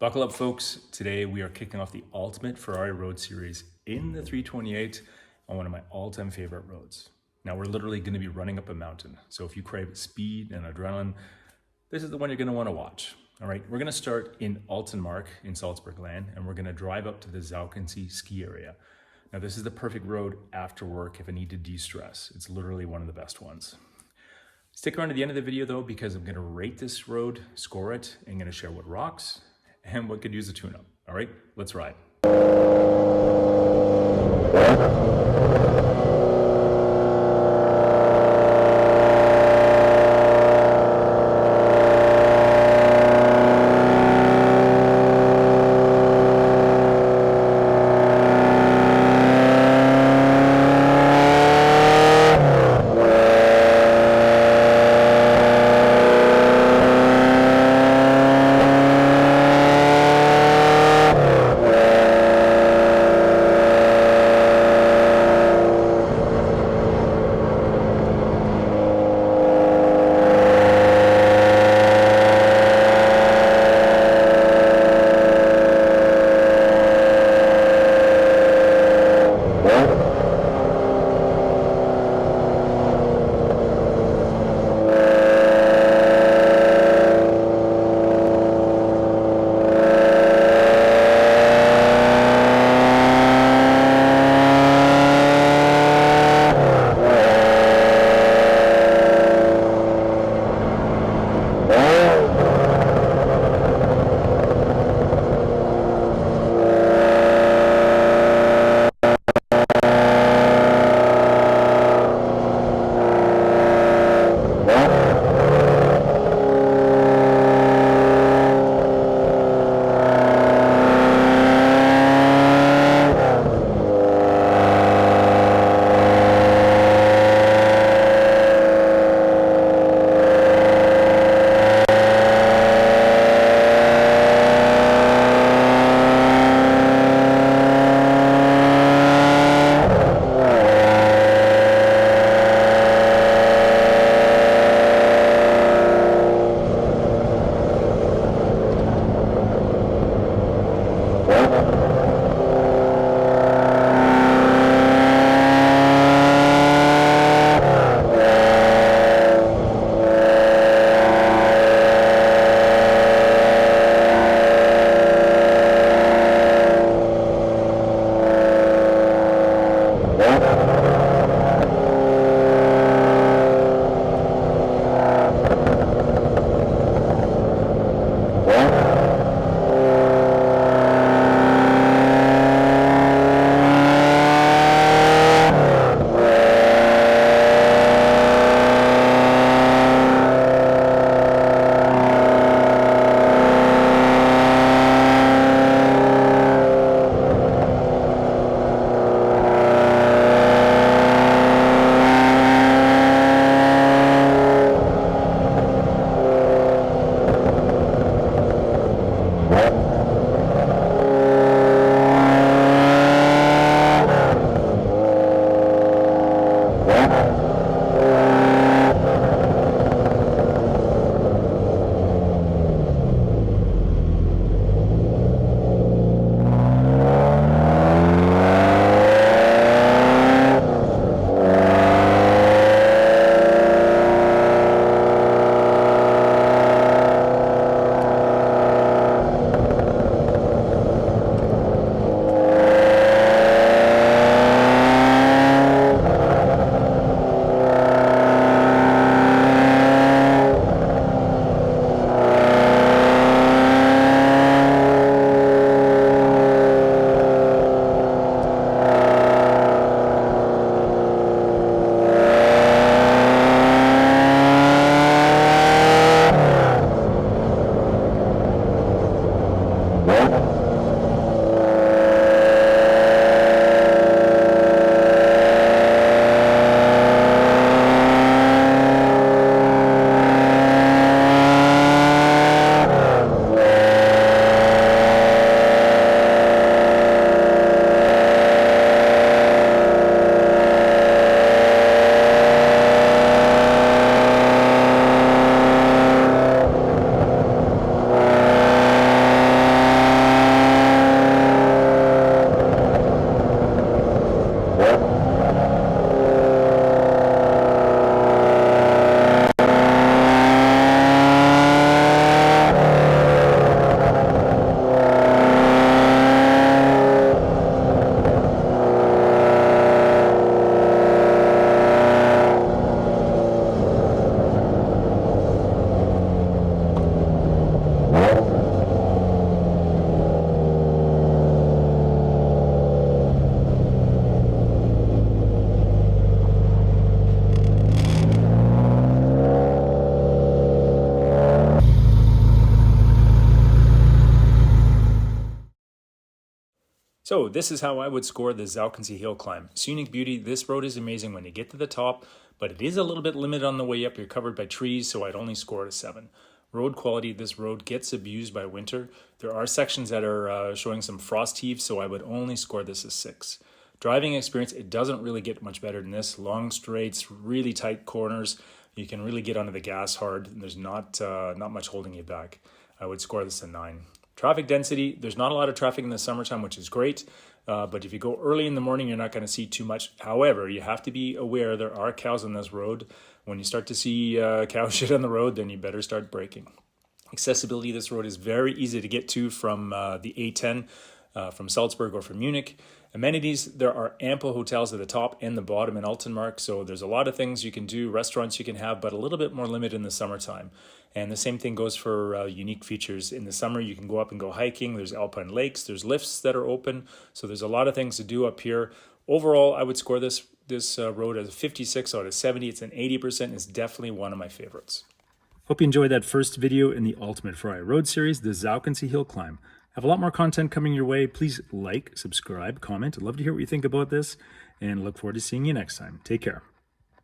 Buckle up, folks. Today we are kicking off the ultimate Ferrari road series in the 328 on one of my all-time favorite roads. Now we're literally going to be running up a mountain. So if you crave speed and adrenaline, this is the one you're going to want to watch. All right, we're going to start in Altenmark in Salzburg land, and we're going to drive up to the Zaukensee ski area. Now this is the perfect road after work if I need to de-stress. It's literally one of the best ones. Stick around to the end of the video though, because I'm going to rate this road, score it, and I'm going to share what rocks and what could use a tune-up. All right, let's ride. So this is how I would score the Zaukensee Hill climb. Scenic beauty, this road is amazing when you get to the top, but it is a little bit limited on the way up. You're covered by trees, so I'd only score it a 7. Road quality, this road gets abused by winter. There are sections that are showing some frost heaves, so I would only score this a 6. Driving experience, it doesn't really get much better than this. Long straights, really tight corners. You can really get onto the gas hard. There's not much holding you back. I would score this a 9. Traffic density, there's not a lot of traffic in the summertime, which is great. But if you go early in the morning, you're not going to see too much. However, you have to be aware there are cows on this road. When you start to see cow shit on the road, then you better start braking. Accessibility, this road is very easy to get to from the A10, from Salzburg or from Munich. Amenities, there are ample hotels at the top and the bottom in Altenmark, so there's a lot of things you can do, restaurants you can have, but a little bit more limited in the summertime. And the same thing goes for unique features. In the summer, you can go up and go hiking. There's alpine lakes, there's lifts that are open, so there's a lot of things to do up here. Overall, I would score this road as a 56 out of 70. It's an 80%. It's definitely one of my favorites. Hope you enjoyed that first video in the Ultimate Ferrari Road Series, the Zaukensee Hill Climb. I have a lot more content coming your way. Please like, subscribe, comment. I'd love to hear what you think about this, and look forward to seeing you next time. Take care.